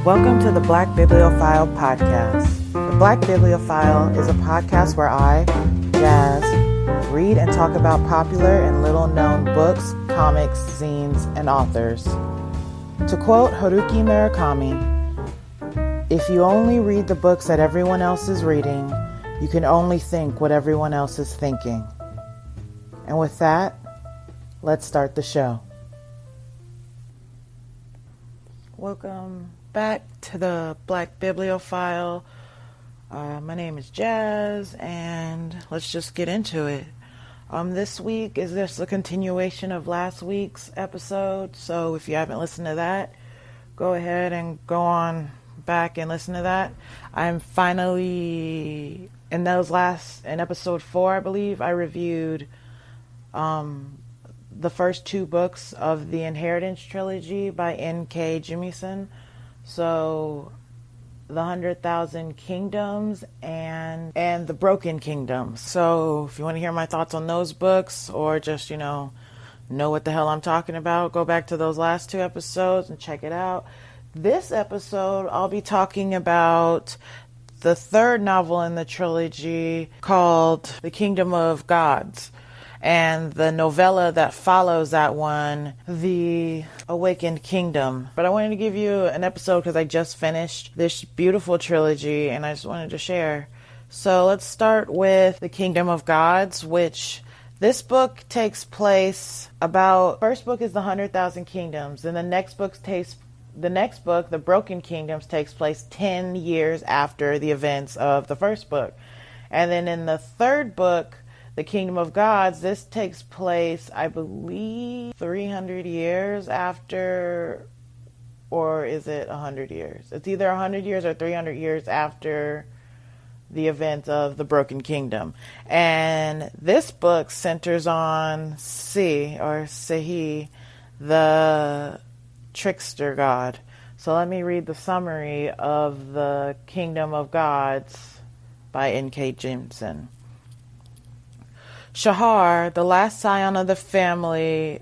Welcome to the Black Bibliophile Podcast. The Black Bibliophile is a podcast where I, Jazz, read and talk about popular and little-known books, comics, zines, and authors. To quote Haruki Murakami, "If you only read the books that everyone else is reading, you can only think what everyone else is thinking." And with that, let's start the show. Welcome back to the Black Bibliophile. My name is Jazz, and let's just get into it. This week is just a continuation of last week's episode, so if you haven't listened to that, go ahead and go on back and listen to that. I'm finally, in episode 4, I believe, I reviewed the first 2 books of the Inheritance Trilogy by N.K. Jemisin. So, The 100,000 Kingdoms and The Broken Kingdoms. So, if you want to hear my thoughts on those books, or just, know what the hell I'm talking about, go back to those last 2 episodes and check it out. This episode, I'll be talking about the 3rd novel in the trilogy called The Kingdom of Gods, and the novella that follows that one, The Awakened Kingdom. But I wanted to give you an episode because I just finished this beautiful trilogy and I just wanted to share. So let's start with The Kingdom of Gods, which this book takes place first book is The 100,000 Kingdoms, and the next book, The Broken Kingdoms, takes place 10 years after the events of the first book. And then in the 3rd book, The Kingdom of Gods, this takes place, I believe, 300 years after, or is it 100 years? It's either 100 years or 300 years after the event of the Broken Kingdom. And this book centers on Sihi, the trickster god. So let me read the summary of The Kingdom of Gods by N.K. Jemisin. Shahar, the last scion of the Aramiri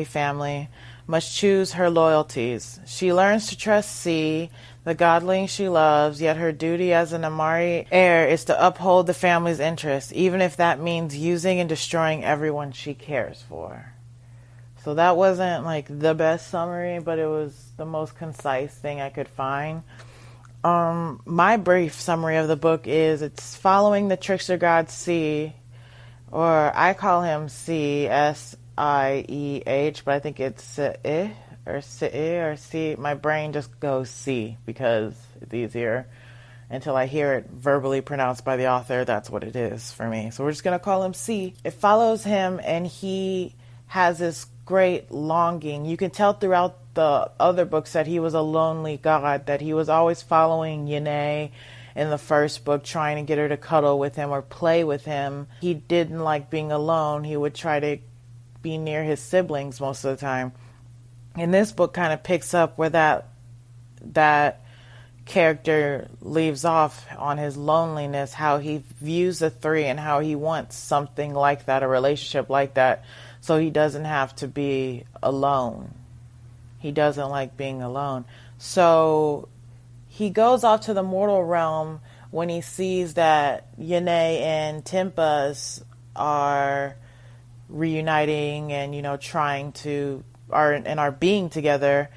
family, must choose her loyalties. She learns to trust Si, the godling she loves, yet her duty as an Amari heir is to uphold the family's interests, even if that means using and destroying everyone she cares for. So that wasn't like the best summary, but it was the most concise thing I could find. My brief summary of the book is it's following the trickster god Si, or I call him C, S-I-E-H, but I think it's Si, or C. My brain just goes C because it's easier. Until I hear it verbally pronounced by the author, that's what it is for me. So we're just going to call him C. It follows him, and he has this great longing. You can tell throughout the other books that he was a lonely god, that he was always following Yene in the first book, trying to get her to cuddle with him or play with him. He didn't like being alone. He would try to be near his siblings most of the time. And this book kind of picks up where that character leaves off on his loneliness, how he views the 3 and how he wants something like that, a relationship like that, so he doesn't have to be alone. He doesn't like being alone. So he goes off to the mortal realm when he sees that Yene and Timpas are reuniting and, are being together.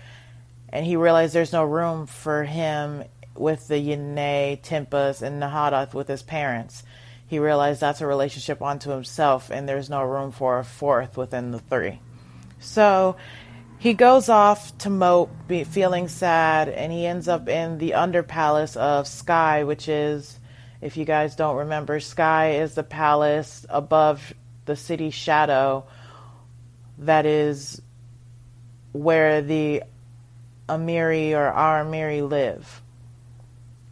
And he realized there's no room for him with the Yene, Timpas, and Nahadath with his parents. He realized that's a relationship unto himself, and there's no room for a 4th within the 3. So he goes off to mope, feeling sad, and he ends up in the underpalace of Sky, which is, if you guys don't remember, Sky is the palace above the city Shadow that is where the Amiri or Aramiri live.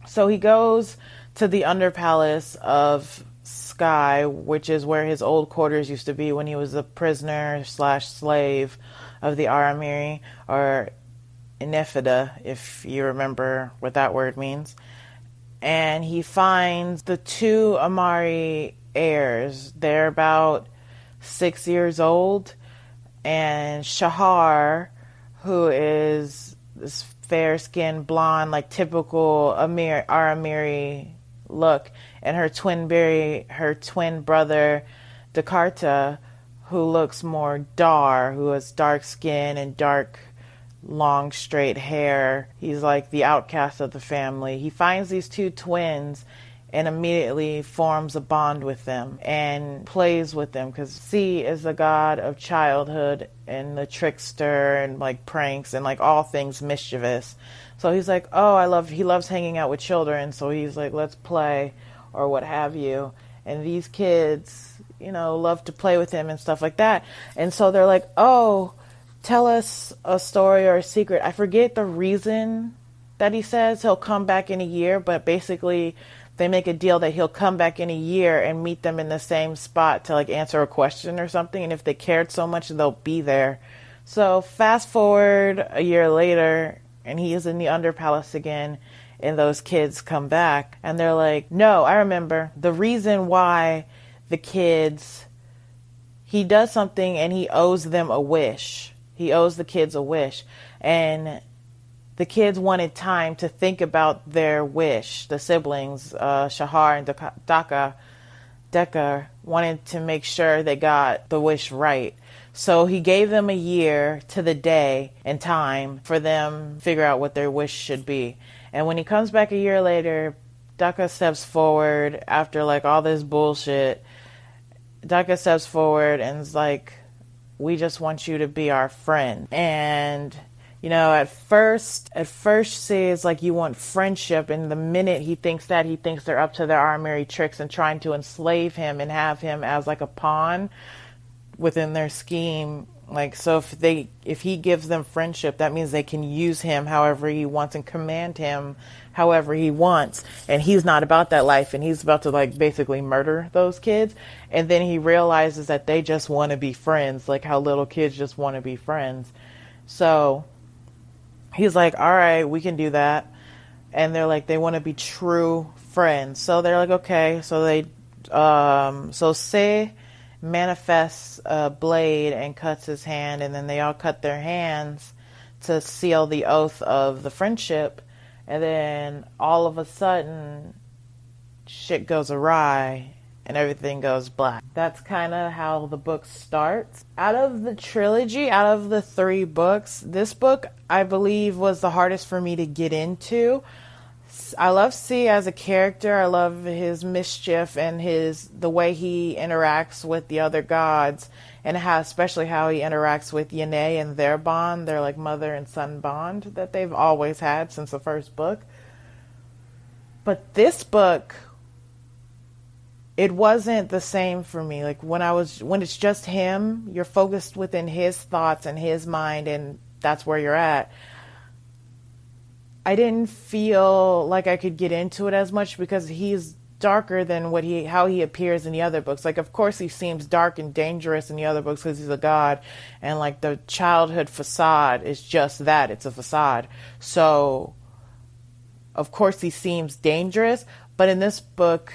So he goes to the underpalace of Sky, which is where his old quarters used to be when he was a prisoner/slave of the Aramiri, or Inefida, if you remember what that word means. And he finds the 2 Amari heirs. They're about 6 years old, and Shahar, who is this fair-skinned blonde, like typical Aramiri look, and her twin brother Jakarta, who looks more who has dark skin and dark, long, straight hair. He's like the outcast of the family. He finds these two twins and immediately forms a bond with them and plays with them, because C is the god of childhood and the trickster and like pranks and like all things mischievous. So he's like, he loves hanging out with children. So he's like, let's play or what have you. And these kids, love to play with him and stuff like that. And so they're like, oh, tell us a story or a secret. I forget the reason that he says he'll come back in a year, but basically they make a deal that he'll come back in a year and meet them in the same spot to like answer a question or something. And if they cared so much, they'll be there. So fast forward a year later, and he is in the Under Palace again, and those kids come back and they're like, no, I remember the reason why the kids, he does something and he owes them a wish. He owes the kids a wish. And the kids wanted time to think about their wish. The siblings, Shahar and Decca, wanted to make sure they got the wish right. So he gave them a year to the day and time for them to figure out what their wish should be. And when he comes back a year later, Decca steps forward after like all this bullshit. Decca steps forward and is like, we just want you to be our friend. And at first says like you want friendship, and the minute he thinks they're up to their Aramiri tricks and trying to enslave him and have him as like a pawn within their scheme. Like, so if he gives them friendship, that means they can use him however he wants and command him however he wants. And he's not about that life, and he's about to like basically murder those kids. And then he realizes that they just want to be friends, like how little kids just want to be friends. So he's like, all right, we can do that. And they're like, they want to be true friends. So they're like, okay. So so Se manifests a blade and cuts his hand, and then they all cut their hands to seal the oath of the friendship. And then all of a sudden, shit goes awry and everything goes black. That's kind of how the book starts. Out of the trilogy, out of the 3 books, this book, I believe, was the hardest for me to get into. I love C as a character. I love his mischief and the way he interacts with the other gods, and especially how he interacts with Yene and their bond, their like mother and son bond that they've always had since the first book. But this book, it wasn't the same for me. Like when it's just him, you're focused within his thoughts and his mind, and that's where you're at. I didn't feel like I could get into it as much because he's darker than how he appears in the other books. Like, of course, he seems dark and dangerous in the other books because he's a god, and like the childhood facade is just that, it's a facade. So, of course, he seems dangerous, but in this book,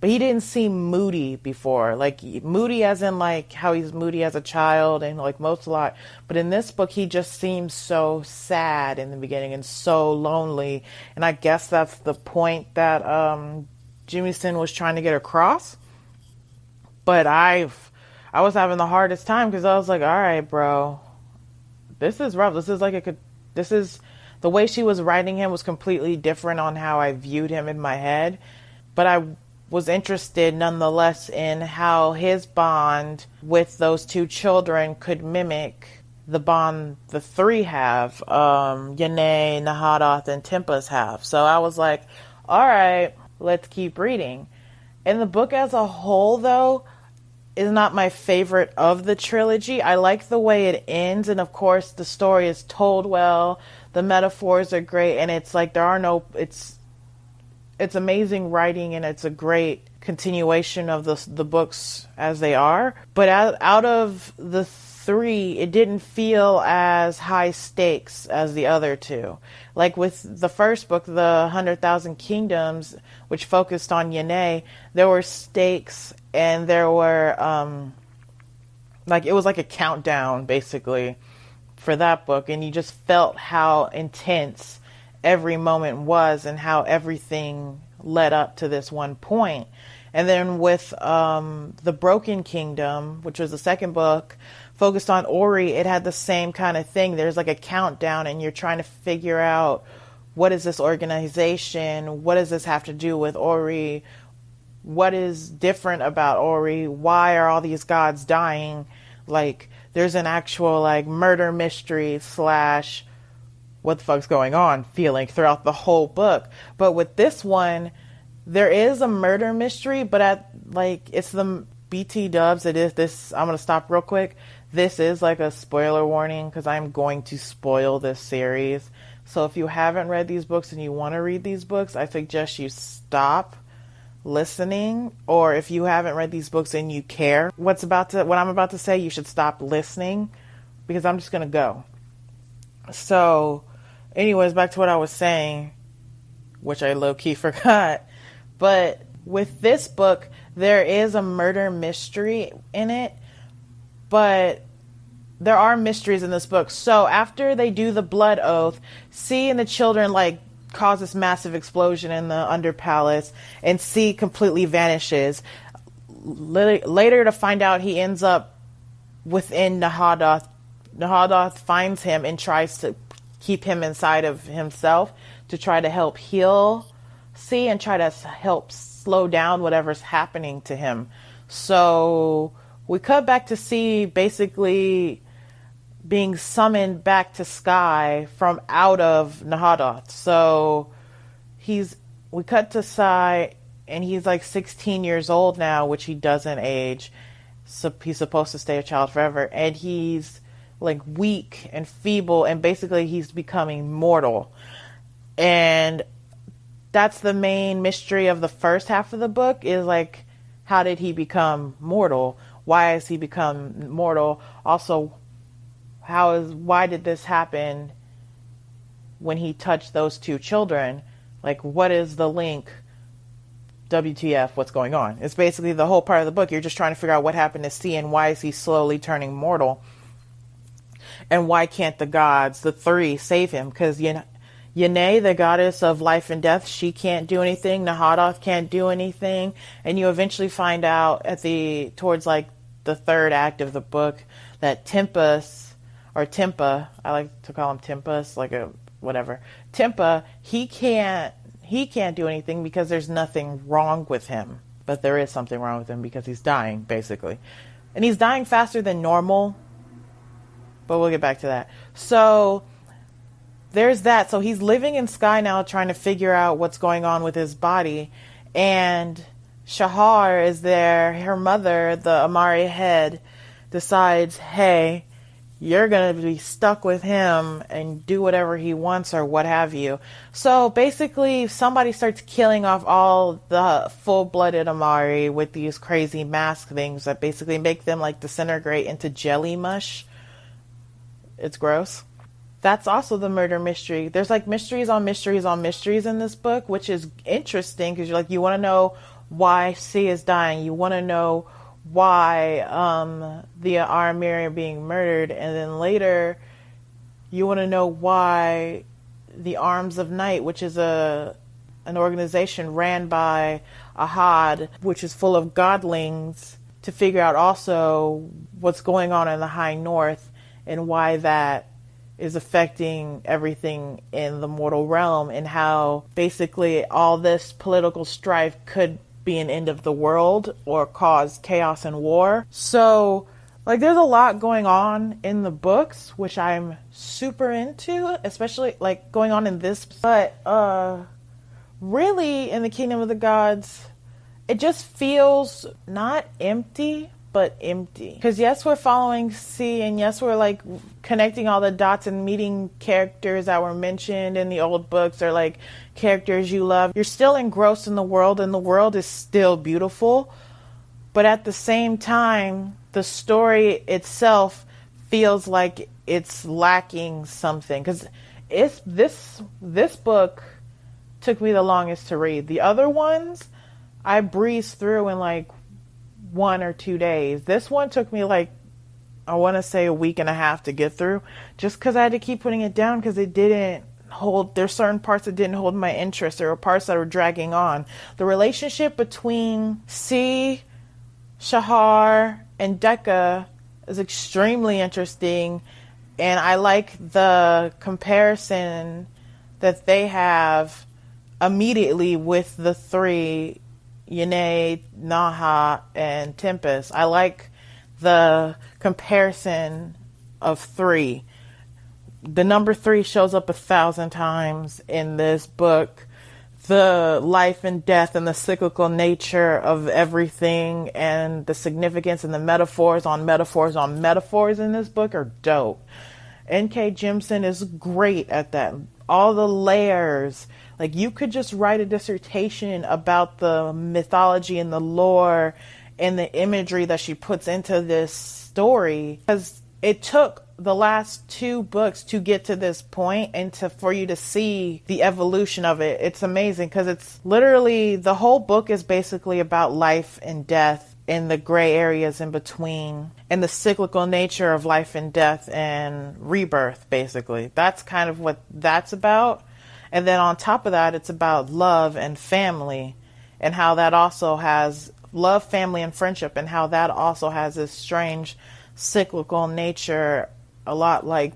but he didn't seem moody before, like moody as in like how he's moody as a child and like most a lot. But in this book, he just seems so sad in the beginning and so lonely. And I guess that's the point that Jemisin was trying to get across. But I was having the hardest time because I was like, all right, bro, this is rough. This is the way she was writing him was completely different on how I viewed him in my head. But I was interested nonetheless in how his bond with those 2 children could mimic the bond the 3 have, Yene, Nahadoth, and Tempest have. So I was like, all right, let's keep reading. And the book as a whole, though, is not my favorite of the trilogy. I like the way it ends, and of course the story is told well, the metaphors are great, and it's like it's amazing writing, and it's a great continuation of the books as they are. But out of the 3, it didn't feel as high stakes as the other 2. Like with the first book, The 100,000 Kingdoms, which focused on Yene, there were stakes, and there were like it was like a countdown basically for that book, and you just felt how intense every moment was and how everything led up to this one point. And then with The Broken Kingdom, which was the second book, focused on Ori, it had the same kind of thing. There's like a countdown, and you're trying to figure out, what is this organization? What does this have to do with Ori? What is different about Ori? Why are all these gods dying? Like, there's an actual like murder mystery slash what the fuck's going on feeling throughout the whole book. But with this one, there is a murder mystery, but it's the BT dubs. It is this. I'm going to stop real quick. This is like a spoiler warning because I'm going to spoil this series. So if you haven't read these books and you want to read these books, I suggest you stop listening. Or if you haven't read these books and you care what I'm about to say, you should stop listening because I'm just going to go. So anyways, back to what I was saying, which I low-key forgot. But with this book, there is a murder mystery in it, but there are mysteries in this book. So after they do the blood oath, C and the children like cause this massive explosion in the Under Palace, and C completely vanishes. Later to find out he ends up within Nahadoth. Nahadoth finds him and tries to keep him inside of himself to try to help heal C and try to help slow down whatever's happening to him. So we cut back to C basically being summoned back to Sky from out of Nahadoth. So we cut to Sai, and he's like 16 years old now, which he doesn't age. So he's supposed to stay a child forever. And he's like weak and feeble, and basically he's becoming mortal. And that's the main mystery of the first half of the book, is like, how did he become mortal? Why has he become mortal? Also, why did this happen when he touched those two children? Like, what is the link? WTF, what's going on? It's basically the whole part of the book. You're just trying to figure out what happened to C and why is he slowly turning mortal? And why can't the gods, the three, save him? Because Yene, the goddess of life and death, she can't do anything. Nahadoth can't do anything. And you eventually find out towards like the third act of the book that Timpa, I like to call him Timpas, like a whatever. Timpa, he can't do anything because there's nothing wrong with him. But there is something wrong with him because he's dying, basically. And he's dying faster than normal. But we'll get back to that. So there's that. So he's living in Sky now, trying to figure out what's going on with his body. And Shahar is there. Her mother, the Amari head, decides, hey, you're going to be stuck with him and do whatever he wants or what have you. So basically, somebody starts killing off all the full-blooded Amari with these crazy mask things that basically make them like disintegrate into jelly mush. It's gross. That's also the murder mystery. There's like mysteries on mysteries on mysteries in this book, which is interesting because you want to know why C is dying. You want to know why the Aramiri are being murdered, and then later you want to know why the Arms of Night, which is an organization ran by Ahad, which is full of godlings, to figure out also what's going on in the High North and why that is affecting everything in the mortal realm, and how basically all this political strife could be an end of the world or cause chaos and war. So like there's a lot going on in the books, which I'm super into, especially like going on in this. But really in the Kingdom of the Gods, it just feels not empty, but empty. Because yes, we're following C, and yes, we're like connecting all the dots and meeting characters that were mentioned in the old books, or like characters you love. You're still engrossed in the world, and the world is still beautiful. But at the same time, the story itself feels like it's lacking something. Because this book took me the longest to read. The other ones, I breezed through in like 1 or 2 days. This one took me like I want to say a week and a half to get through, just because I had to keep putting it down because it didn't hold. There's certain parts that didn't hold my interest. There were parts that were dragging on. The relationship between C, Shahar, and Decca is extremely interesting, and I like the comparison that they have immediately with the three, Yane, Naha, and Tempest. I like the comparison of three. The number 3 shows up 1,000 times in this book. The life and death and the cyclical nature of everything and the significance and the metaphors on metaphors on metaphors in this book are dope. N.K. Jemisin is great at that. All the layers. Like, you could just write a dissertation about the mythology and the lore and the imagery that she puts into this story. Because it took the last 2 books to get to this point and for you to see the evolution of it. It's amazing because it's literally, the whole book is basically about life and death and the gray areas in between and the cyclical nature of life and death and rebirth, basically. That's kind of what that's about. And then on top of that, it's about love and family and how that also has love, family, and friendship, and how that also has this strange cyclical nature, a lot like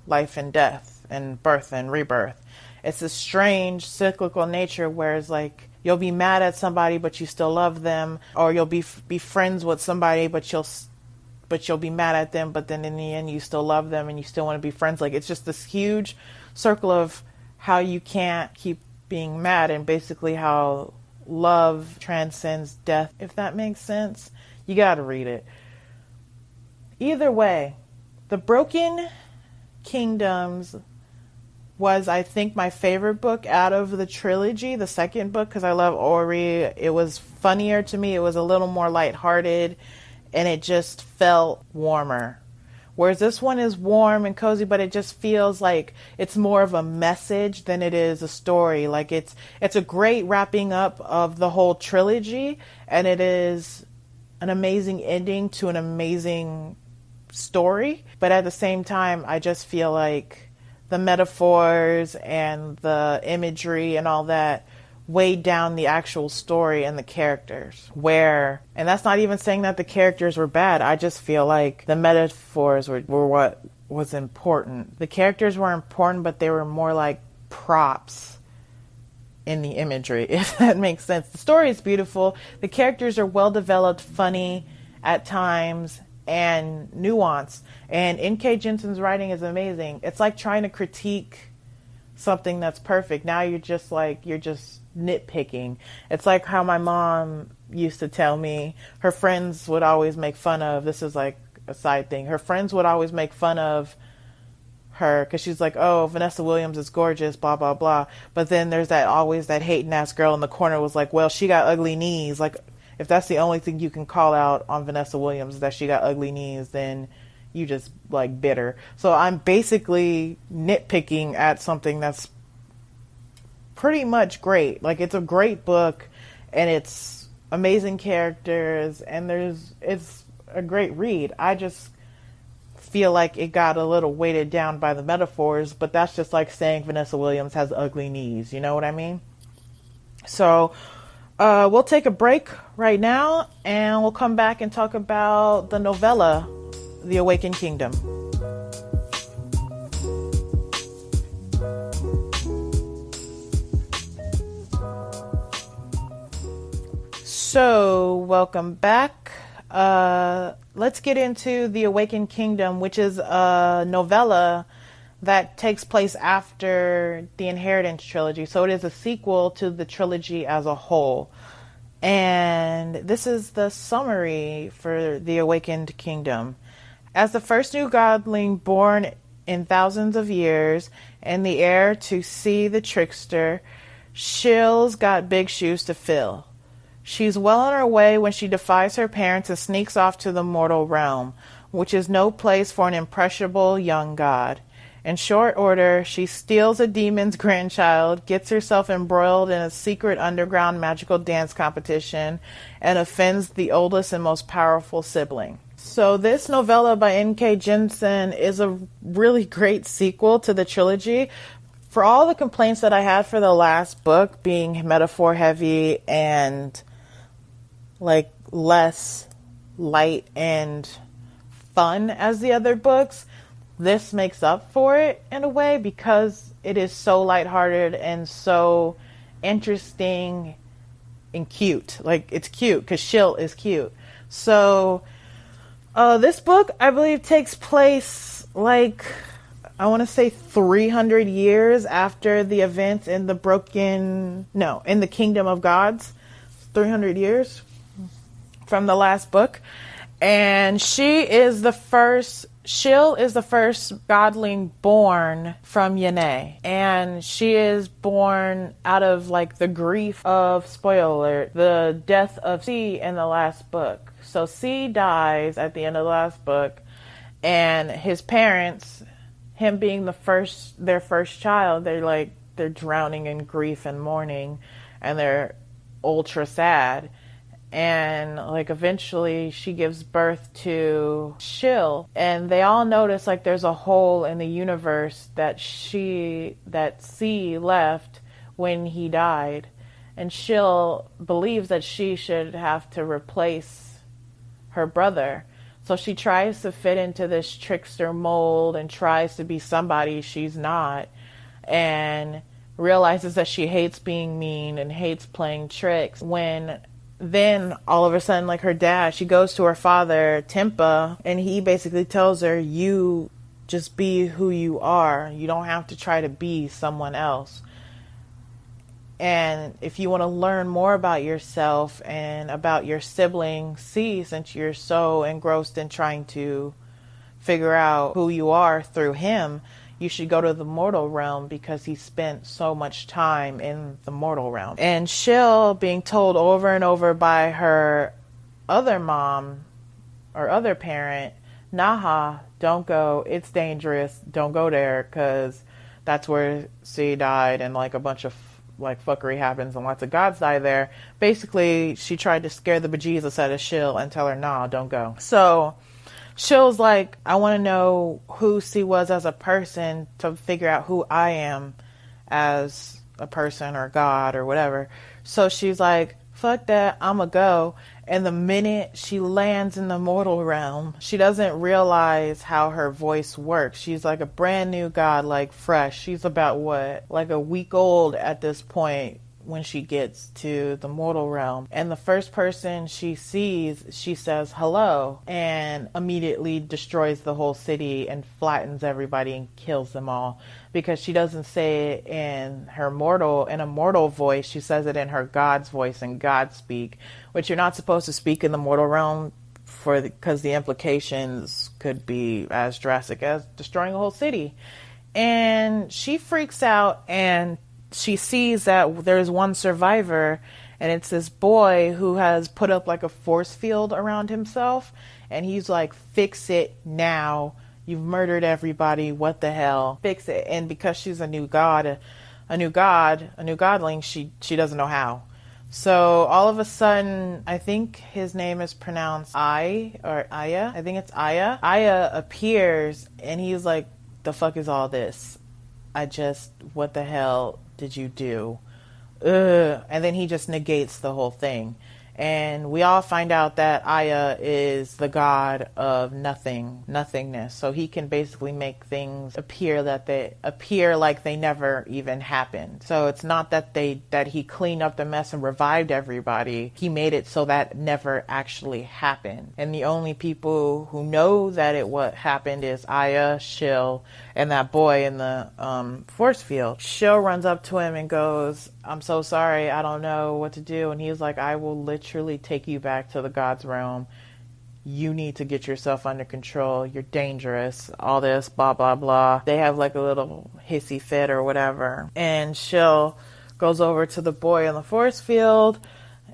life and death and birth and rebirth. It's a strange cyclical nature where it's like you'll be mad at somebody but you still love them, or you'll be friends with somebody but you'll be mad at them, but then in the end you still love them and you still want to be friends. Like, it's just this huge circle of how you can't keep being mad, and basically how love transcends death, if that makes sense. You gotta read it. Either way, The Broken Kingdoms was, I think, my favorite book out of the trilogy, the second book, because I love Ori. It was funnier to me. It was a little more lighthearted, and it just felt warmer. Whereas this one is warm and cozy, but it just feels like it's more of a message than it is a story. Like, it's a great wrapping up of the whole trilogy, and it is an amazing ending to an amazing story. But at the same time, I just feel like the metaphors and the imagery and all that weighed down the actual story and the characters. And that's not even saying that the characters were bad. I just feel like the metaphors were what was important. The characters were important, but they were more like props in the imagery, if that makes sense. The story is beautiful. The characters are well developed, funny at times, and nuanced. And N.K. Jemisin's writing is amazing. It's like trying to critique something that's perfect. Now you're just nitpicking. It's like how my mom used to tell me her friends would always make fun of, this is like a side thing, her friends would always make fun of her because she's like, oh, Vanessa Williams is gorgeous, blah blah blah, but then there's always that hating ass girl in the corner was like, well, she got ugly knees. Like, if that's the only thing you can call out on Vanessa Williams, that she got ugly knees, then you just like bitter. So I'm basically nitpicking at something that's pretty much great. Like, it's a great book and it's amazing characters and it's a great read. I just feel like it got a little weighted down by the metaphors, but that's just like saying Vanessa Williams has ugly knees. You know what I mean? So we'll take a break right now and we'll come back and talk about the novella, The Awakened Kingdom. So, welcome back. Let's get into The Awakened Kingdom, which is a novella that takes place after the Inheritance trilogy. So it is a sequel to the trilogy as a whole. And this is the summary for The Awakened Kingdom. As the first new godling born in thousands of years and the heir to see the trickster, Shill's got big shoes to fill. She's well on her way when she defies her parents and sneaks off to the mortal realm, which is no place for an impressionable young god. In short order, she steals a demon's grandchild, gets herself embroiled in a secret underground magical dance competition, and offends the oldest and most powerful sibling. So this novella by N.K. Jemisin is a really great sequel to the trilogy. For all the complaints that I had for the last book being metaphor heavy and like less light and fun as the other books, this makes up for it in a way because it is so lighthearted and so interesting and cute. Like, it's cute because Shill is cute. So this book, I believe, takes place like, I want to say 300 years after the events in the in the Kingdom of Gods. 300 years from the last book. And Shill is the first godling born from Yene. And she is born out of like the grief of, spoiler alert, the death of C in the last book. So C dies at the end of the last book, and his parents, him being their first child, they're drowning in grief and mourning, and they're ultra sad. And like eventually she gives birth to Shill, and they all notice like there's a hole in the universe that C left when he died, and Shill believes that she should have to replace her brother. So she tries to fit into this trickster mold and tries to be somebody she's not, and realizes that she hates being mean and hates playing tricks. When then all of a sudden, like her dad, she goes to her father, Tempa, and he basically tells her, you just be who you are. You don't have to try to be someone else. And if you want to learn more about yourself and about your sibling C, since you're so engrossed in trying to figure out who you are through him, you should go to the mortal realm because he spent so much time in the mortal realm. And Shill, being told over and over by her other mom or other parent, Naha, don't go, it's dangerous, don't go there, because that's where C died and like a bunch of like fuckery happens and lots of gods die there. Basically, she tried to scare the bejesus out of Shill and tell her, nah, don't go. So Shill's like, I want to know who C was as a person to figure out who I am as a person or God or whatever. So she's like, fuck that, I'ma go. And the minute she lands in the mortal realm, she doesn't realize how her voice works. She's like a brand new god, like fresh. She's about like a week old at this point when she gets to the mortal realm. And the first person she sees, she says hello, and immediately destroys the whole city and flattens everybody and kills them all, because she doesn't say it in a mortal voice. She says it in her god's voice and God speak, which you're not supposed to speak in the mortal realm because the implications could be as drastic as destroying a whole city. And she freaks out, and she sees that there's one survivor, and it's this boy who has put up like a force field around himself, and he's like, fix it now, you've murdered everybody, what the hell, fix it. And because she's a new godling, she doesn't know how. So all of a sudden, I think his name is pronounced Aya. I think it's Aya. Aya appears, and he's like, the fuck is all this? What the hell did you do? Ugh. And then he just negates the whole thing. And we all find out that Aya is the god of nothingness. So he can basically make things appear like they never even happened. So it's not that he cleaned up the mess and revived everybody. He made it so that never actually happened. And the only people who know that what happened is Aya, Shill, and that boy in the force field. Shill runs up to him and goes, I'm so sorry, I don't know what to do. And he's like, I will literally take you back to the God's realm. You need to get yourself under control. You're dangerous. All this, blah, blah, blah. They have like a little hissy fit or whatever. And Shill goes over to the boy in the force field,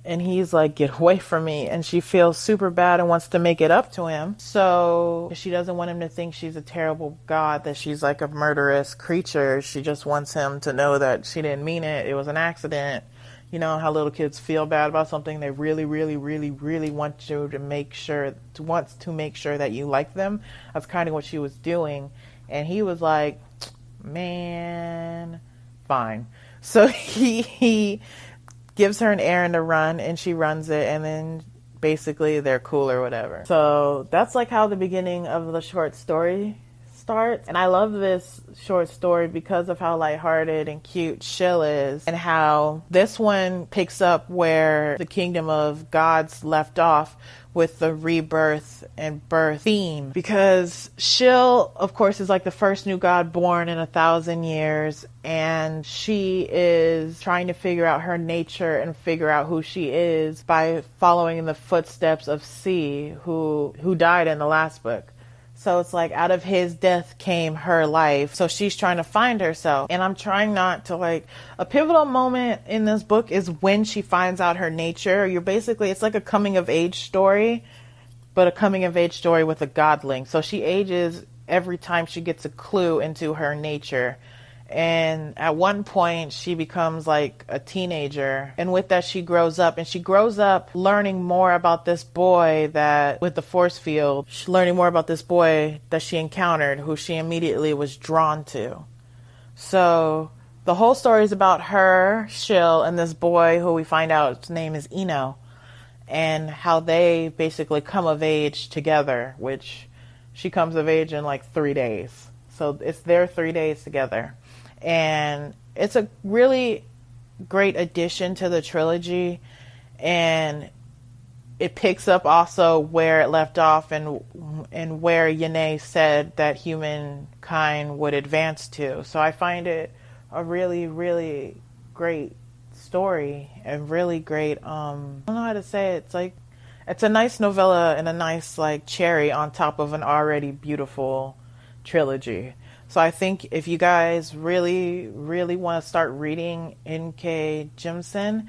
and he's like, get away from me. And she feels super bad and wants to make it up to him. So she doesn't want him to think she's a terrible god, that she's like a murderous creature. She just wants him to know that she didn't mean it. It was an accident. You know how little kids feel bad about something, they really, really, really, really want you to make sure that you like them. That's kind of what she was doing. And he was like, man, fine. So he gives her an errand to run, and she runs it, and then basically they're cool or whatever. So that's like how the beginning of the short story starts. And I love this short story because of how lighthearted and cute Shill is, and how this one picks up where the Kingdom of Gods left off with the rebirth and birth theme. Because Shill, of course, is like the first new god born in 1,000 years, and she is trying to figure out her nature and figure out who she is by following in the footsteps of C, who died in the last book. So it's like out of his death came her life. So she's trying to find herself. And I'm trying not to a pivotal moment in this book is when she finds out her nature. It's like a coming of age story, but a coming of age story with a godling. So she ages every time she gets a clue into her nature. And at one point she becomes like a teenager, and with that she grows up, and she grows up learning more about this boy that with the force field, learning more about this boy that she encountered, who she immediately was drawn to. So the whole story is about her, Shill, and this boy who we find out his name is Ino, and how they basically come of age together, which she comes of age in like 3 days. So it's their 3 days together. And it's a really great addition to the trilogy, and it picks up also where it left off and where Yane said that humankind would advance to. So I find it a really, really great story, and really great, I don't know how to say it. It's a nice novella and a nice cherry on top of an already beautiful trilogy. So I think if you guys really, really want to start reading N.K. Jemisin,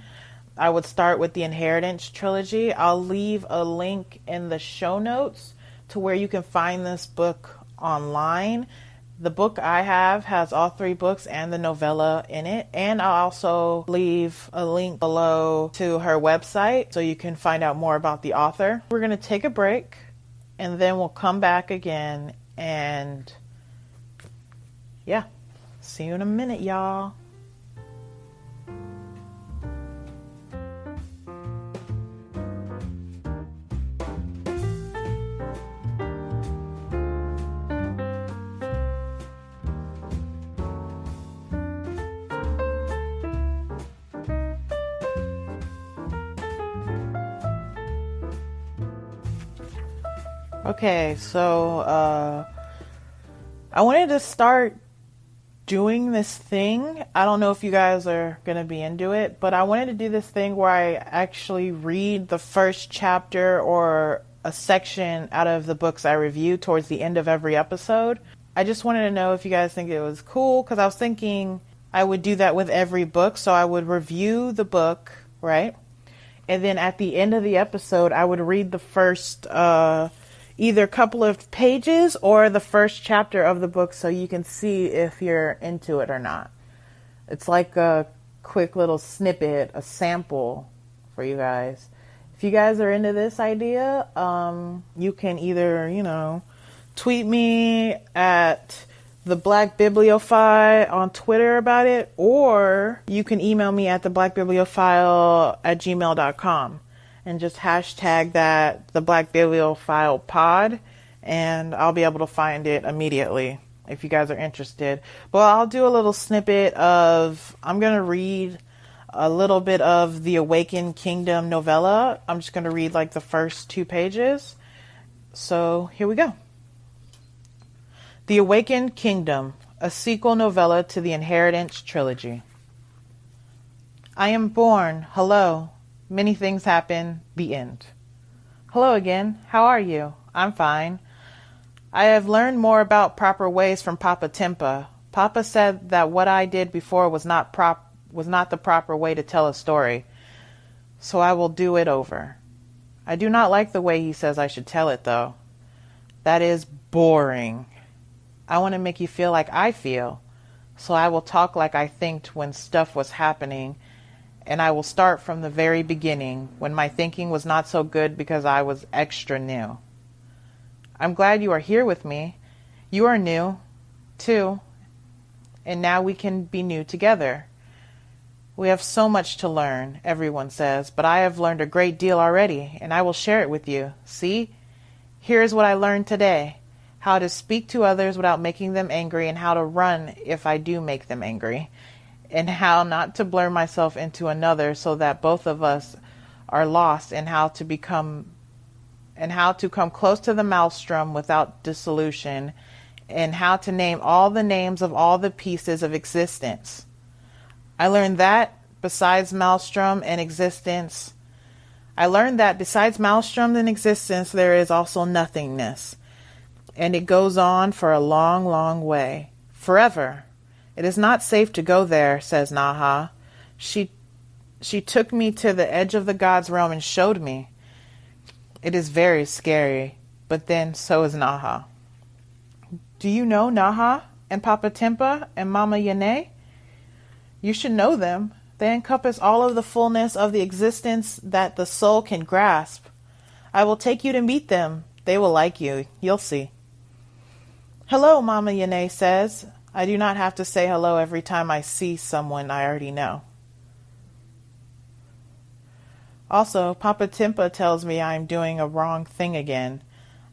I would start with the Inheritance trilogy. I'll leave a link in the show notes to where you can find this book online. The book I have has all 3 books and the novella in it. And I'll also leave a link below to her website so you can find out more about the author. We're going to take a break, and then we'll come back again, and yeah, see you in a minute, y'all. Okay, so I wanted to start doing this thing. I don't know if you guys are going to be into it, but I wanted to do this thing where I actually read the first chapter or a section out of the books I review towards the end of every episode. I just wanted to know if you guys think it was cool, because I was thinking I would do that with every book. So I would review the book, right? And then at the end of the episode, I would read the first either a couple of pages or the first chapter of the book, so you can see if you're into it or not. It's like a quick little snippet, a sample for you guys. If you guys are into this idea, you can either, tweet me at the Black Bibliophile on Twitter about it, or you can email me at theblackbibliophile@gmail.com. and just hashtag that the Black Bibliophile Pod, and I'll be able to find it immediately if you guys are interested. But I'll do a little snippet I'm going to read a little bit of the Awakened Kingdom novella. I'm just going to read the first 2 pages. So here we go. The Awakened Kingdom, a sequel novella to the Inheritance trilogy. I am born. Hello. Many things happen. The end. Hello again. How are you? I'm fine. I have learned more about proper ways from Papa Tempa. Papa said that what I did before was not the proper way to tell a story, so I will do it over. I do not like the way he says I should tell it, though. That is boring. I want to make you feel like I feel, so I will talk like I think when stuff was happening, and I will start from the very beginning, when my thinking was not so good because I was extra new. I'm glad you are here with me. You are new, too, and now we can be new together. We have so much to learn, everyone says, but I have learned a great deal already, and I will share it with you. See? Here is what I learned today. How to speak to others without making them angry, and how to run if I do make them angry, and how not to blur myself into another so that both of us are lost, and how to come close to the maelstrom without dissolution, and how to name all the names of all the pieces of existence. I learned that besides maelstrom and existence, there is also nothingness. And it goes on for a long, long way. Forever. It is not safe to go there, says Naha. She took me to the edge of the God's realm and showed me. It is very scary, but then so is Naha. Do you know Naha and Papa Tempa and Mama Yane? You should know them. They encompass all of the fullness of the existence that the soul can grasp. I will take you to meet them. They will like you. You'll see. Hello, Mama Yane says. I do not have to say hello every time I see someone I already know. Also, Papa Tempa tells me I am doing a wrong thing again.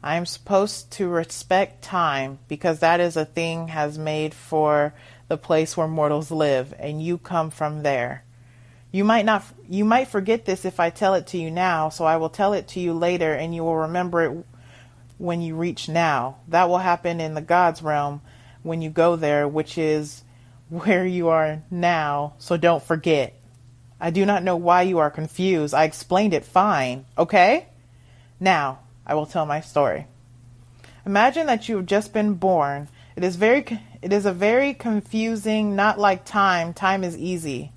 I am supposed to respect time because that is a thing has made for the place where mortals live, and you come from there. You might forget this if I tell it to you now, so I will tell it to you later, and you will remember it when you reach now. That will happen in the God's realm when you go there, which is where you are now, so don't forget. I do not know why you are confused. I explained it fine, okay? Now, I will tell my story. Imagine that you have just been born. It is a very confusing, not like time. Time is easy.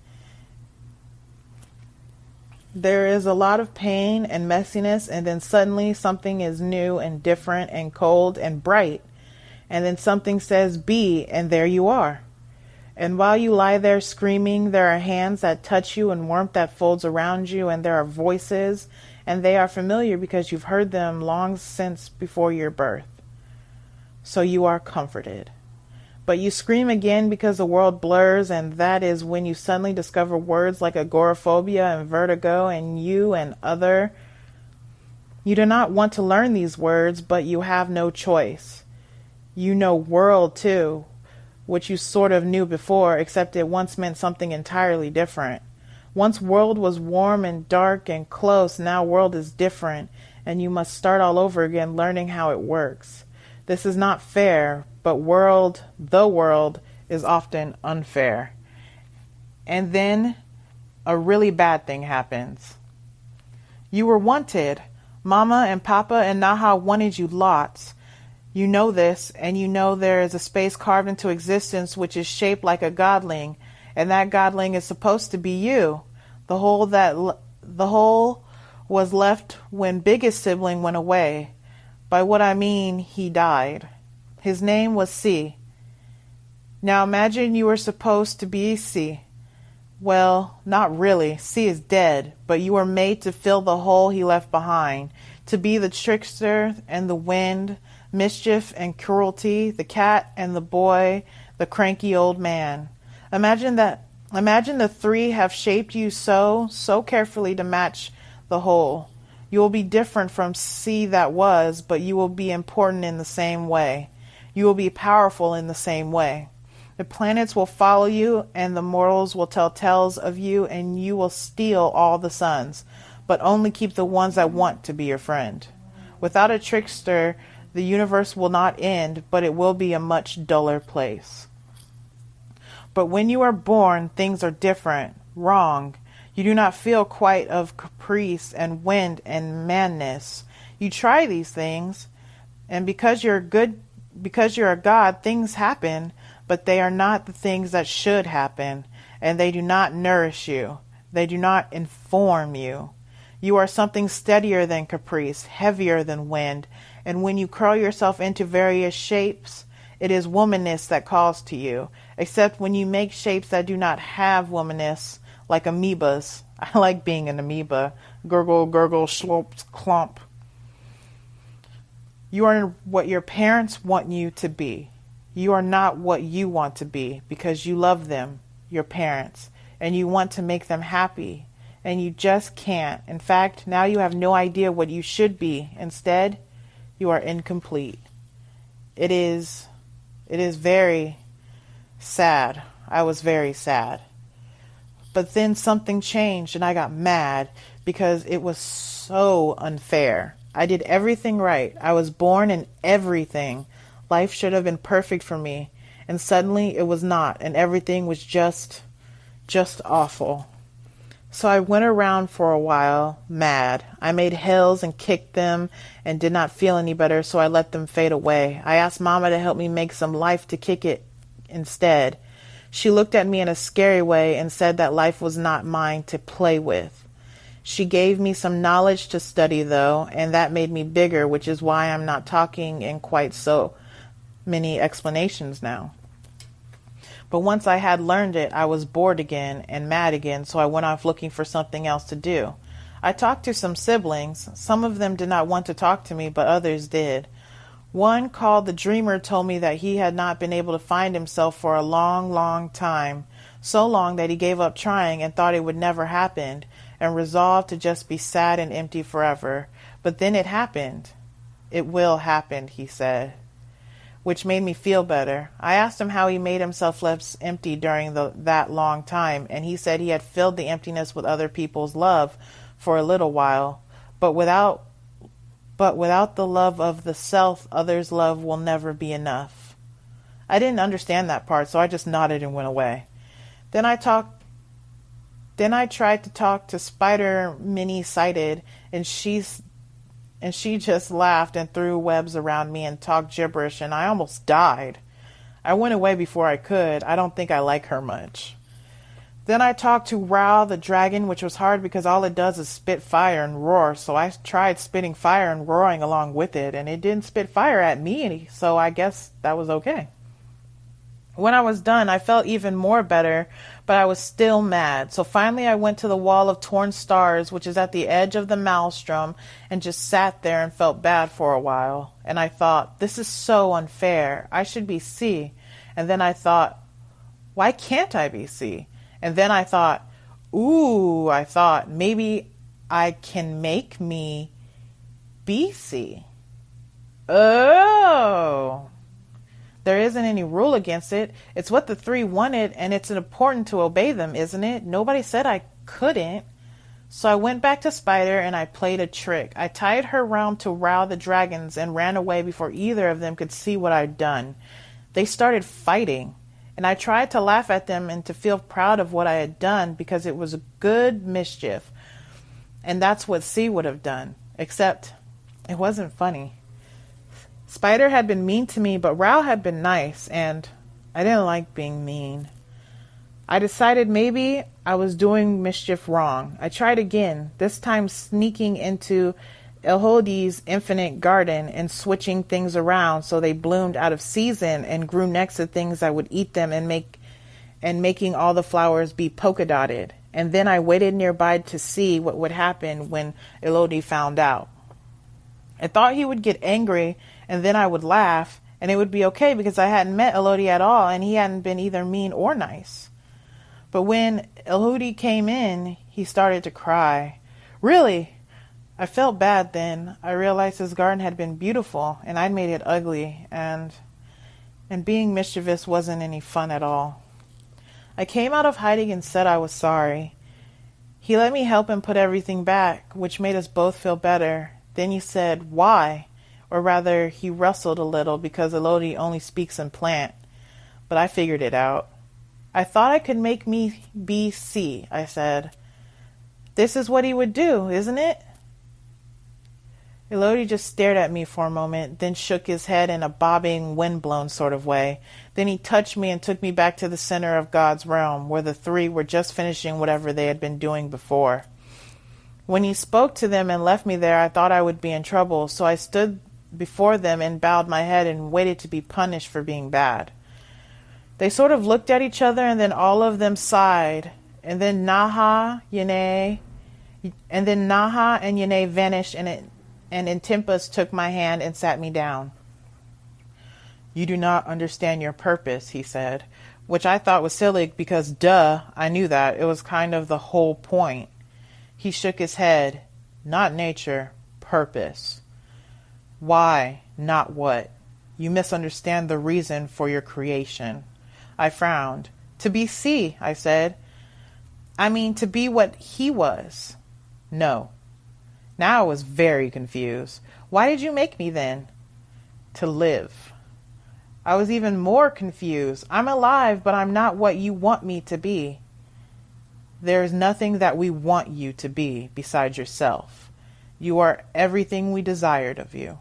There is a lot of pain and messiness, and then suddenly something is new and different and cold and bright. And then something says be, and there you are. And while you lie there screaming, there are hands that touch you and warmth that folds around you, and there are voices, and they are familiar because you've heard them long since before your birth. So you are comforted. But you scream again because the world blurs, and that is when you suddenly discover words like agoraphobia and vertigo and you and other. You do not want to learn these words, but you have no choice. You know world too, which you sort of knew before, except it once meant something entirely different. Once world was warm and dark and close, now world is different, and you must start all over again learning how it works. This is not fair, but the world is often unfair. And then a really bad thing happens. You were wanted. Mama and Papa and Naha wanted you lots. You know this, and you know there is a space carved into existence which is shaped like a godling, and that godling is supposed to be you. The hole was left when biggest sibling went away. By what I mean, he died. His name was C. Now imagine you were supposed to be C. Well, not really. C is dead, but you were made to fill the hole he left behind, to be the trickster and the wind, mischief and cruelty, the cat and the boy, the cranky old man. Imagine the three have shaped you so carefully to match the whole. You will be different from C that was, but you will be important in the same way. You will be powerful in the same way. The planets will follow you, and the mortals will tell tales of you, and you will steal all the suns, but only keep the ones that want to be your friend. Without a trickster, the universe will not end, but it will be a much duller place. But when you are born, things are different, wrong. You do not feel quite of caprice and wind and madness. You try these things, and because you're a god, things happen, but they are not the things that should happen, and they do not nourish you. They do not inform you. You are something steadier than caprice, heavier than wind, and when you curl yourself into various shapes, it is womanness that calls to you, except when you make shapes that do not have womanness, like amoebas. I like being an amoeba. Gurgle, gurgle, slop, clomp. You are what your parents want you to be. You are not what you want to be because you love them, your parents, and you want to make them happy, and you just can't. In fact, now you have no idea what you should be. Instead, you are incomplete. It is very sad. I was very sad. But then something changed and I got mad because it was so unfair. I did everything right. I was born in everything. Life should have been perfect for me. And suddenly it was not. And everything was just awful. So I went around for a while, mad. I made hills and kicked them and did not feel any better, so I let them fade away. I asked Mama to help me make some life to kick it instead. She looked at me in a scary way and said that life was not mine to play with. She gave me some knowledge to study, though, and that made me bigger, which is why I'm not talking in quite so many explanations now. But once I had learned it, I was bored again and mad again, so I went off looking for something else to do. I talked to some siblings. Some of them did not want to talk to me, but others did. One, called the Dreamer, told me that he had not been able to find himself for a long, long time, so long that he gave up trying and thought it would never happen, and resolved to just be sad and empty forever. But then it happened. It will happen, he said, which made me feel better. I asked him how he made himself less empty during that long time, and he said he had filled the emptiness with other people's love for a little while, but without the love of the self, others' love will never be enough. I didn't understand that part, so I just nodded and went away. Then I tried to talk to Spider Mini-Sighted, and she just laughed and threw webs around me and talked gibberish, and I almost died. I went away before I could. I don't think I like her much. Then I talked to Rao the dragon, which was hard because all it does is spit fire and roar, so I tried spitting fire and roaring along with it, and it didn't spit fire at me, so I guess that was okay. When I was done, I felt even more better, but I was still mad. So finally I went to the wall of torn stars, which is at the edge of the maelstrom, and just sat there and felt bad for a while. And I thought, this is so unfair. I should be C. And then I thought, why can't I be C? And then I thought, maybe I can make me be C. Oh. There isn't any rule against it. It's what the three wanted, and it's important to obey them, isn't it? Nobody said I couldn't. So I went back to Spider, and I played a trick. I tied her round to Rao the dragons and ran away before either of them could see what I'd done. They started fighting, and I tried to laugh at them and to feel proud of what I had done because it was a good mischief. And that's what C would have done, except it wasn't funny. Spider had been mean to me, but Rao had been nice, and I didn't like being mean. I decided maybe I was doing mischief wrong. I tried again, this time sneaking into Elhodi's infinite garden and switching things around so they bloomed out of season and grew next to things that would eat them and making all the flowers be polka dotted. And then I waited nearby to see what would happen when Elhodi found out. I thought he would get angry, and then I would laugh, and it would be okay because I hadn't met Elhodi at all, and he hadn't been either mean or nice. But when Elhodi came in, he started to cry. Really? I felt bad then. I realized his garden had been beautiful, and I'd made it ugly, and being mischievous wasn't any fun at all. I came out of hiding and said I was sorry. He let me help him put everything back, which made us both feel better. Then he said, why? Or rather, he rustled a little because Elhodi only speaks in plant. But I figured it out. I thought I could make me be C, I said. This is what he would do, isn't it? Elhodi just stared at me for a moment, then shook his head in a bobbing, windblown sort of way. Then he touched me and took me back to the center of God's realm, where the three were just finishing whatever they had been doing before. When he spoke to them and left me there, I thought I would be in trouble, so I stood before them and bowed my head and waited to be punished for being bad. They sort of looked at each other, and then all of them sighed, And then Naha and Yene vanished, and Intempus took my hand and sat me down. You do not understand your purpose, he said, which I thought was silly because, duh, I knew that. It was kind of the whole point. He shook his head. Not nature, purpose. Why, not what? You misunderstand the reason for your creation. I frowned. To be C, I said. I mean, to be what he was. No. Now I was very confused. Why did you make me then? To live. I was even more confused. I'm alive, but I'm not what you want me to be. There is nothing that we want you to be besides yourself. You are everything we desired of you.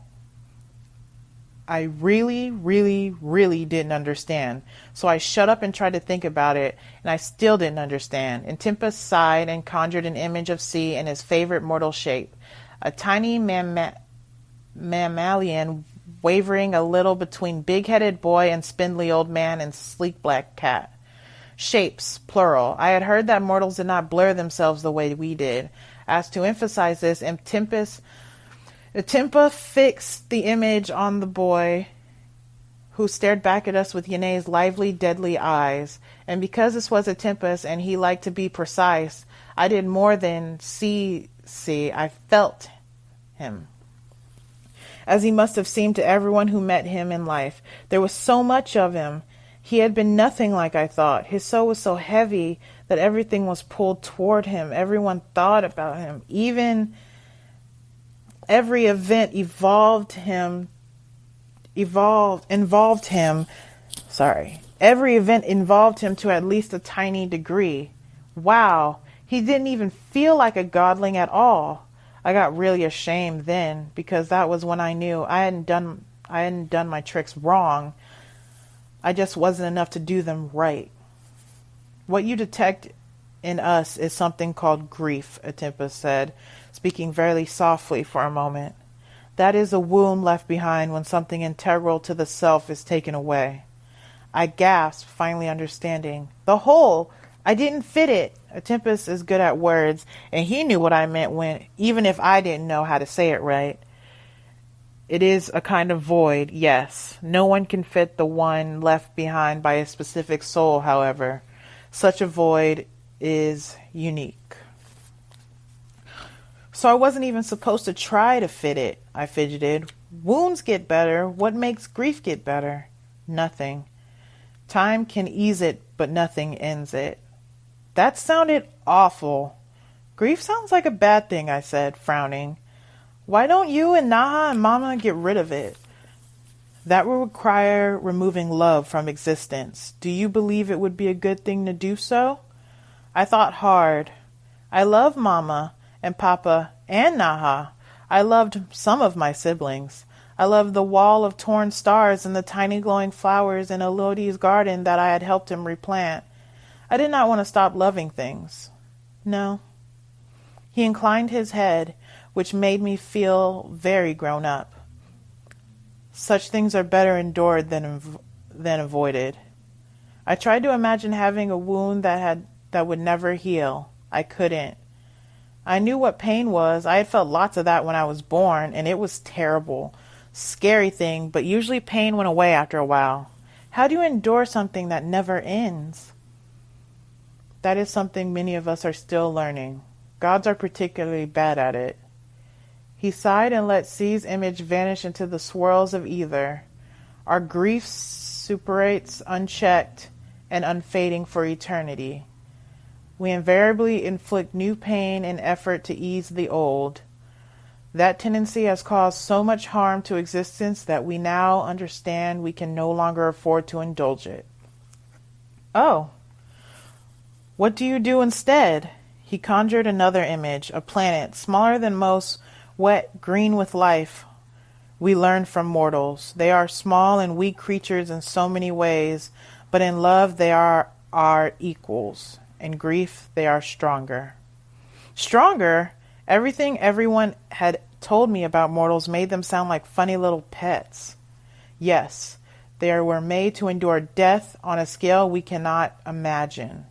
I really, really, really didn't understand. So I shut up and tried to think about it, and I still didn't understand. And Tempest sighed and conjured an image of C in his favorite mortal shape, a tiny mammalian wavering a little between big-headed boy and spindly old man and sleek black cat. Shapes, plural. I had heard that mortals did not blur themselves the way we did. As to emphasize this, Tempa fixed the image on the boy, who stared back at us with Yene's lively, deadly eyes. And because this was a Tempest and he liked to be precise, I did more than see. I felt him, as he must have seemed to everyone who met him in life. There was so much of him. He had been nothing like I thought. His soul was so heavy that everything was pulled toward him. Everyone thought about him. Even every event involved him. Every event involved him to at least a tiny degree. Wow, he didn't even feel like a godling at all. I got really ashamed then, because that was when I knew I hadn't done my tricks wrong. I just wasn't enough to do them right. What you detect in us is something called grief, Atempus said, speaking very softly for a moment. That is a wound left behind when something integral to the self is taken away. I gasped, finally understanding. The hole! I didn't fit it. Atempus is good at words, and he knew what I meant even if I didn't know how to say it right. It is a kind of void, yes. No one can fit the one left behind by a specific soul, however. Such a void is unique. So I wasn't even supposed to try to fit it, I fidgeted. Wounds get better. What makes grief get better? Nothing. Time can ease it, but nothing ends it. That sounded awful. Grief sounds like a bad thing, I said, frowning. Why don't you and Naha and Mama get rid of it? That would require removing love from existence. Do you believe it would be a good thing to do so? I thought hard. I love Mama and Papa and Naha. I loved some of my siblings. I loved the wall of torn stars and the tiny glowing flowers in Elodie's garden that I had helped him replant. I did not want to stop loving things. No. He inclined his head, which made me feel very grown up. Such things are better endured than avoided. I tried to imagine having a wound that would never heal. I couldn't. I knew what pain was. I had felt lots of that when I was born, and it was terrible. Scary thing, but usually pain went away after a while. How do you endure something that never ends? That is something many of us are still learning. Gods are particularly bad at it. He sighed and let C's image vanish into the swirls of ether. Our grief suppurates unchecked and unfading for eternity. We invariably inflict new pain in effort to ease the old. That tendency has caused so much harm to existence that we now understand we can no longer afford to indulge it. Oh, what do you do instead? He conjured another image, a planet, smaller than most, wet, green with life. We learn from mortals. They are small and weak creatures in so many ways, but in love they are our equals. In grief they are stronger. Stronger? Everything everyone had told me about mortals made them sound like funny little pets. Yes, they were made to endure death on a scale we cannot imagine.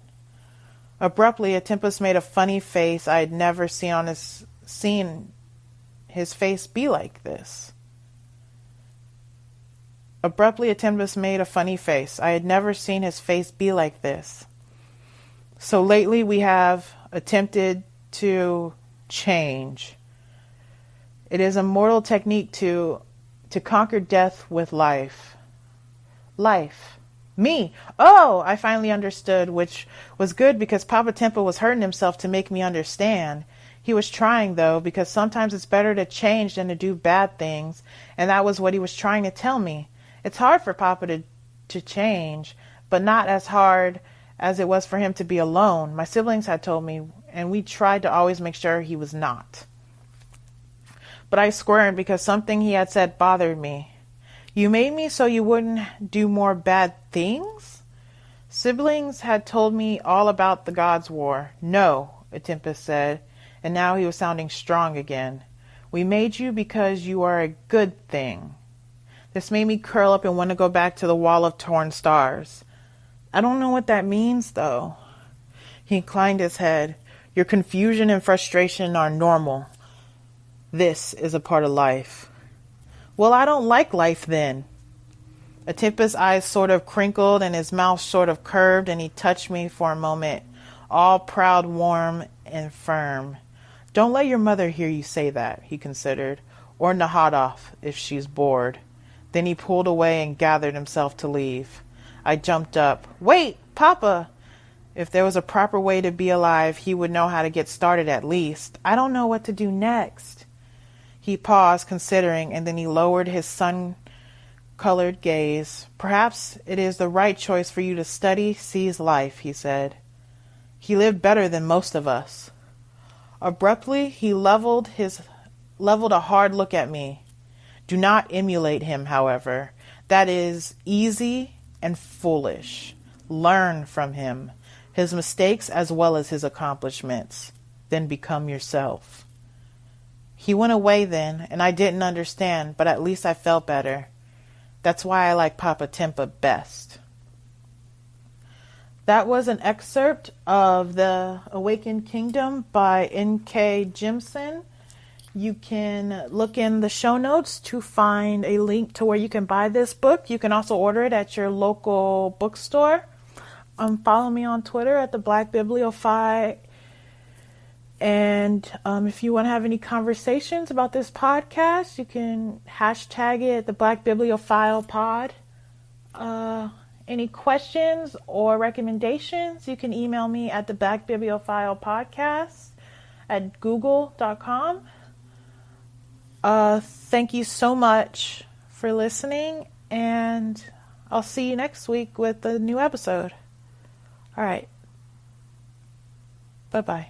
Abruptly, Olympus made a funny face. I had never seen his face be like this. Abruptly, Olympus made a funny face. I had never seen his face be like this. So lately we have attempted to change. It is a mortal technique to conquer death with life. Life. Me. Oh, I finally understood, which was good because Papa Temple was hurting himself to make me understand. He was trying, though, because sometimes it's better to change than to do bad things, and that was what he was trying to tell me. It's hard for Papa to change, but not as hard as it was for him to be alone. My siblings had told me, and we tried to always make sure he was not. But I squirmed because something he had said bothered me. You made me so you wouldn't do more bad things? Siblings had told me all about the God's War. No, Olympus said, and now he was sounding strong again. We made you because you are a good thing. This made me curl up and want to go back to the wall of torn stars. I don't know what that means, though. He inclined his head. Your confusion and frustration are normal. This is a part of life. Well, I don't like life then. Olympus' eyes sort of crinkled and his mouth sort of curved, and he touched me for a moment, all proud, warm, and firm. Don't let your mother hear you say that, he considered, or Nahadov if she's bored. Then he pulled away and gathered himself to leave. I jumped up. Wait, Papa! If there was a proper way to be alive, he would know how to get started at least. I don't know what to do next. He paused, considering, and then he lowered his sun-colored gaze. Perhaps it is the right choice for you to study C's life, he said. He lived better than most of us. Abruptly, he leveled a hard look at me. Do not emulate him, however. That is easy and foolish. Learn from him, his mistakes as well as his accomplishments. Then become yourself. He went away then, and I didn't understand, but at least I felt better. That's why I like Papa Tempa best. That was an excerpt of The Awakened Kingdom by N.K. Jemisin. You can look in the show notes to find a link to where you can buy this book. You can also order it at your local bookstore. Follow me on Twitter at the Black Bibliophile. And if you want to have any conversations about this podcast, you can hashtag it the Black Bibliophile Pod. Any questions or recommendations, you can email me at the Black Bibliophile Podcast at google.com. Thank you so much for listening, and I'll see you next week with a new episode. All right. Bye-bye.